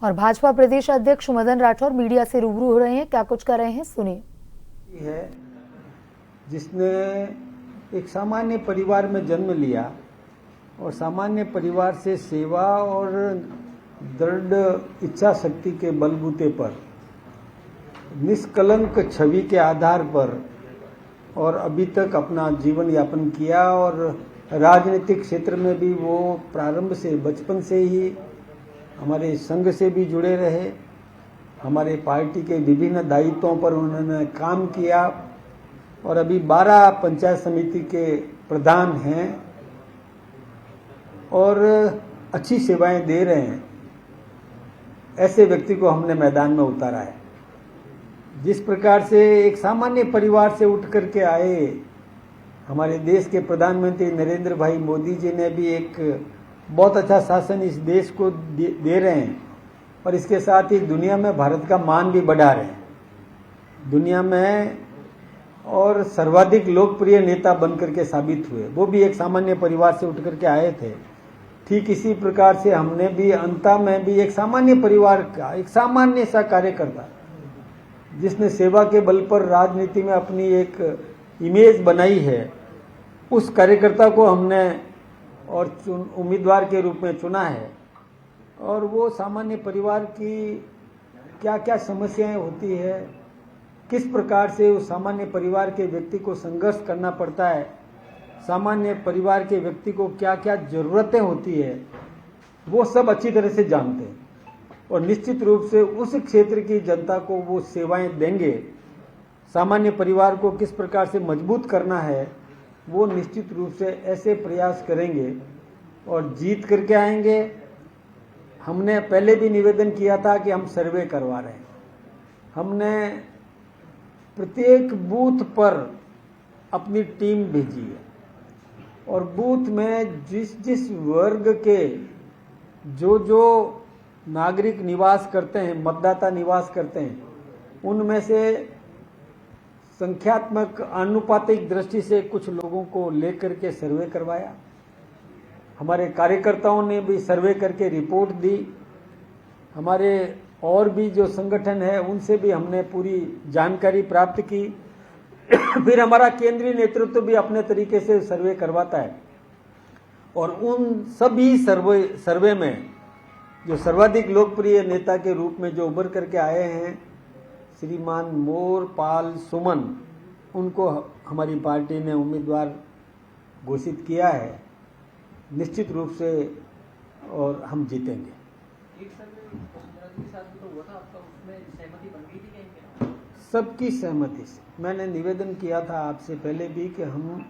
और भाजपा प्रदेश अध्यक्ष मदन राठौर मीडिया से रूबरू हो रहे हैं, क्या कुछ कर रहे हैं सुनिए। है जिसने एक सामान्य परिवार में जन्म लिया और सामान्य परिवार से सेवा और दृढ़ इच्छा शक्ति के बलबूते पर निष्कलंक छवि के आधार पर और अभी तक अपना जीवन यापन किया और राजनीतिक क्षेत्र में भी वो प्रारंभ से बचपन से ही हमारे संघ से भी जुड़े रहे। हमारे पार्टी के विभिन्न दायित्वों पर उन्होंने काम किया और अभी 12 पंचायत समिति के प्रधान हैं और अच्छी सेवाएं दे रहे हैं। ऐसे व्यक्ति को हमने मैदान में उतारा है। जिस प्रकार से एक सामान्य परिवार से उठ करके आए हमारे देश के प्रधानमंत्री नरेंद्र भाई मोदी जी ने भी एक बहुत अच्छा शासन इस देश को दे रहे हैं और इसके साथ ही दुनिया में भारत का मान भी बढ़ा रहे हैं। दुनिया में और सर्वाधिक लोकप्रिय नेता बनकर के साबित हुए। वो भी एक सामान्य परिवार से उठ करके आए थे। ठीक इसी प्रकार से हमने भी अंता में भी एक सामान्य परिवार का एक सामान्य सा कार्यकर्ता जिसने सेवा के बल पर राजनीति में अपनी एक इमेज बनाई है, उस कार्यकर्ता को हमने और उम्मीदवार के रूप में चुना है। और वो सामान्य परिवार की क्या क्या समस्याएं होती है, किस प्रकार से उस सामान्य परिवार के व्यक्ति को संघर्ष करना पड़ता है, सामान्य परिवार के व्यक्ति को क्या क्या जरूरतें होती है, वो सब अच्छी तरह से जानते हैं और निश्चित रूप से उस क्षेत्र की जनता को वो सेवाएं देंगे। सामान्य परिवार को किस प्रकार से मजबूत करना है वो निश्चित रूप से ऐसे प्रयास करेंगे और जीत करके आएंगे। हमने पहले भी निवेदन किया था कि हम सर्वे करवा रहे हैं। हमने प्रत्येक बूथ पर अपनी टीम भेजी है और बूथ में जिस जिस वर्ग के जो नागरिक निवास करते हैं, मतदाता निवास करते हैं, उनमें से संख्यात्मक आनुपातिक दृष्टि से कुछ लोगों को लेकर के सर्वे करवाया। हमारे कार्यकर्ताओं ने भी सर्वे करके रिपोर्ट दी। हमारे और भी जो संगठन है उनसे भी हमने पूरी जानकारी प्राप्त की। फिर हमारा केंद्रीय नेतृत्व भी अपने तरीके से सर्वे करवाता है और उन सभी सर्वे में जो सर्वाधिक लोकप्रिय नेता के रूप में जो उभर करके आए हैं श्रीमान मोर पाल सुमन, उनको हमारी पार्टी ने उम्मीदवार घोषित किया है निश्चित रूप से और हम जीतेंगे। सबकी सहमति से मैंने निवेदन किया था आपसे पहले भी कि हम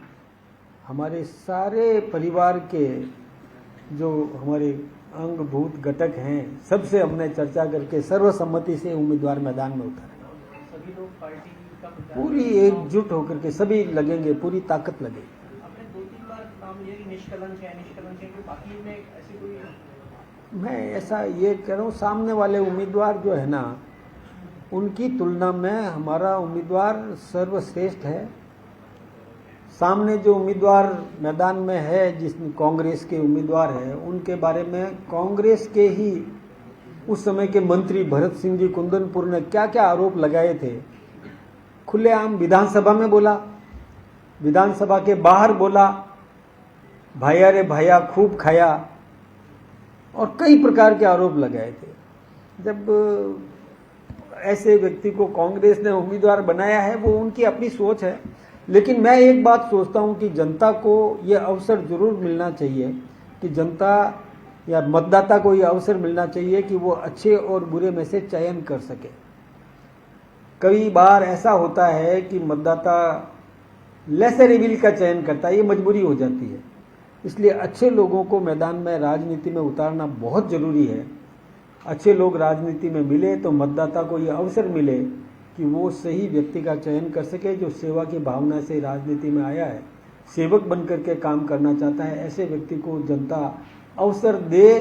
हमारे सारे परिवार के जो हमारे अंगभूत घटक हैं सबसे हमने चर्चा करके सर्वसम्मति से उम्मीदवार मैदान में उतारे। सभी लोग पार्टी का पूरी एकजुट होकर के सभी लगेंगे, पूरी ताकत लगेगी। आपने 2-3 बार नाम लिया कि निष्कलंक है कि बाकी में ऐसी कोई, मैं ऐसा ये कह रहा हूँ, सामने वाले उम्मीदवार जो है ना उनकी तुलना में हमारा उम्मीदवार सर्वश्रेष्ठ है। सामने जो उम्मीदवार मैदान में है जिसमें कांग्रेस के उम्मीदवार है उनके बारे में कांग्रेस के ही उस समय के मंत्री भरत सिंह जी कुंदनपुर ने क्या क्या आरोप लगाए थे। खुलेआम विधानसभा में बोला, विधानसभा के बाहर बोला, भाया रे भाया खूब खाया और कई प्रकार के आरोप लगाए थे। जब ऐसे व्यक्ति को कांग्रेस ने उम्मीदवार बनाया है वो उनकी अपनी सोच है, लेकिन मैं एक बात सोचता हूं कि जनता को यह अवसर जरूर मिलना चाहिए कि जनता या मतदाता को यह अवसर मिलना चाहिए कि वो अच्छे और बुरे में से चयन कर सके। कई बार ऐसा होता है कि मतदाता लेसर इविल का चयन करता है, ये मजबूरी हो जाती है। इसलिए अच्छे लोगों को मैदान में राजनीति में उतारना बहुत जरूरी है। अच्छे लोग राजनीति में मिले तो मतदाता को यह अवसर मिले कि वो सही व्यक्ति का चयन कर सके जो सेवा की भावना से राजनीति में आया है, सेवक बनकर के काम करना चाहता है। ऐसे व्यक्ति को जनता अवसर दे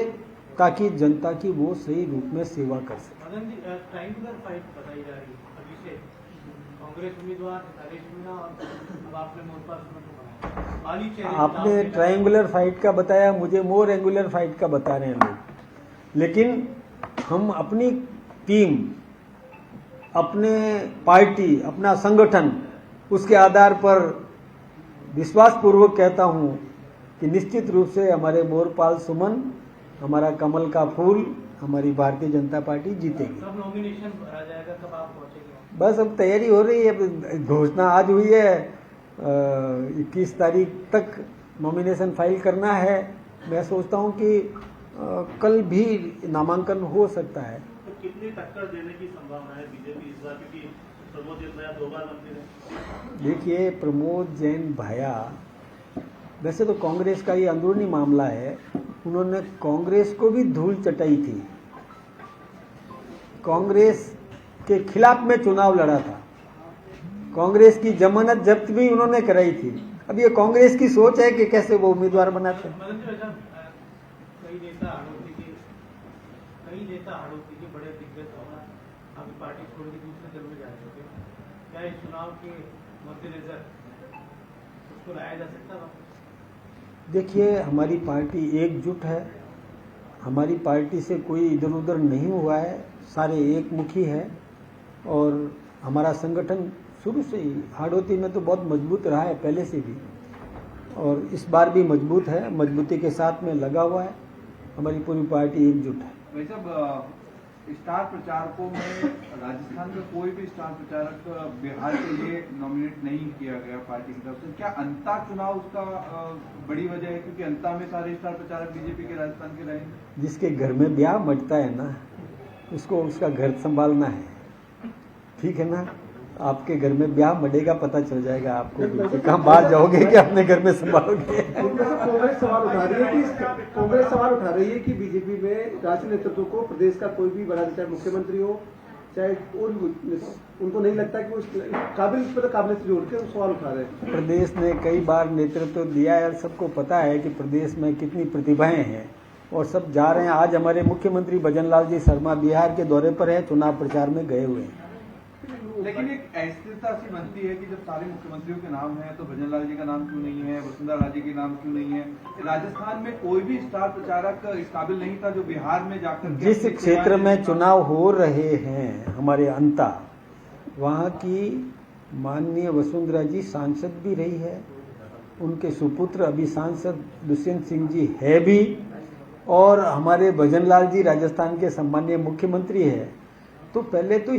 ताकि जनता की वो सही रूप में सेवा कर सके। ट्रायंगुलर फाइट बताई जा रही है अभी से, कांग्रेस उम्मीदवार नरेश मीणा और अब आपने मोरपाल सुमन को बनाया। आपने ट्रायंगुलर फाइट का बताया, मुझे मोर एंगुलर फाइट का बता रहे हैं लोग। लेकिन हम अपनी टीम, अपने पार्टी, अपना संगठन, उसके आधार पर विश्वासपूर्वक कहता हूं कि निश्चित रूप से हमारे मोरपाल सुमन, हमारा कमल का फूल, हमारी भारतीय जनता पार्टी जीतेगी। कब नॉमिनेशन भरा जाएगा, कब आप पहुंचेंगे? बस अब तैयारी हो रही है, अब घोषणा आज हुई है, 21 तारीख तक नॉमिनेशन फाइल करना है। मैं सोचता हूं कि कल भी नामांकन हो सकता है। तो कितनी टक्कर देने की संभावना है बीजेपी इस बार, क्योंकि प्रमोद जैन भैया 2 बार मंत्री हैं? देखिए, प्रमोद जैन भैया, वैसे तो कांग्रेस का ये अंदरूनी मामला है, उन्होंने कांग्रेस को भी धूल चटाई थी, कांग्रेस के खिलाफ में चुनाव लड़ा था, कांग्रेस की जमानत जब्त भी उन्होंने कराई थी। अब ये कांग्रेस की सोच है कि कैसे वो उम्मीदवार बनाते हैं। मदन जी, कई नेता हाड़ोती के बड़े दिग्गज होना अभी पार्टी छोड़ के दूसरे दल में जा रहे थे, क्या इस चुनाव के मद्देनजर उसको लाया जा सकता है? देखिए, हमारी पार्टी एकजुट है, हमारी पार्टी से कोई इधर उधर नहीं हुआ है, सारे एक मुखी है और हमारा संगठन शुरू से ही हाड़ोती में तो बहुत मजबूत रहा है पहले से भी, और इस बार भी मजबूत है, मजबूती के साथ में लगा हुआ है, हमारी पूरी पार्टी एकजुट है। भाई साहब, स्टार प्रचारकों में राजस्थान में कोई भी स्टार प्रचारक बिहार के लिए नॉमिनेट नहीं किया गया पार्टी की तरफ से। क्या अंता चुनाव उसका बड़ी वजह है, क्योंकि अंता में सारे स्टार प्रचारक बीजेपी के राजस्थान के रहेंगे? जिसके घर में ब्याह मटता है ना, उसको उसका घर संभालना है, ठीक है ना। आपके घर में ब्याह मटेगा, पता चल जाएगा आपको कि कहाँ बाहर जाओगे कि अपने घर में संभालोगे। कांग्रेस सवाल उठा रही है कि बीजेपी में राष्ट्रीय नेतृत्व को प्रदेश का कोई भी बड़ा, चाहे मुख्यमंत्री हो चाहे और उनको नहीं लगता कि वो काबिल से जोड़ के सवाल उठा रहे हैं। प्रदेश ने कई बार नेतृत्व दिया है, सबको पता है कि प्रदेश में कितनी प्रतिभाएं हैं और सब जा रहे हैं। आज हमारे मुख्यमंत्री भजन लाल जी शर्मा बिहार के दौरे पर है, चुनाव प्रचार में गए हुए हैं। लेकिन एक अस्थिरता सी बनती है कि जब सारे मुख्यमंत्रियों के नाम हैं तो भजन लाल जी का नाम क्यों नहीं है, वसुंधरा राजे के नाम क्यों नहीं है? राजस्थान में कोई भी स्टार प्रचारक इस काबिल नहीं था जो बिहार में जाकर जिस क्षेत्र में चुनाव हो रहे हैं हमारे अंता, वहाँ की माननीय वसुंधरा जी सांसद भी रही है, उनके सुपुत्र अभी सांसद दुष्यंत सिंह जी है भी, और हमारे भजन लाल जी राजस्थान के सम्मानीय मुख्यमंत्री है। तो पहले तो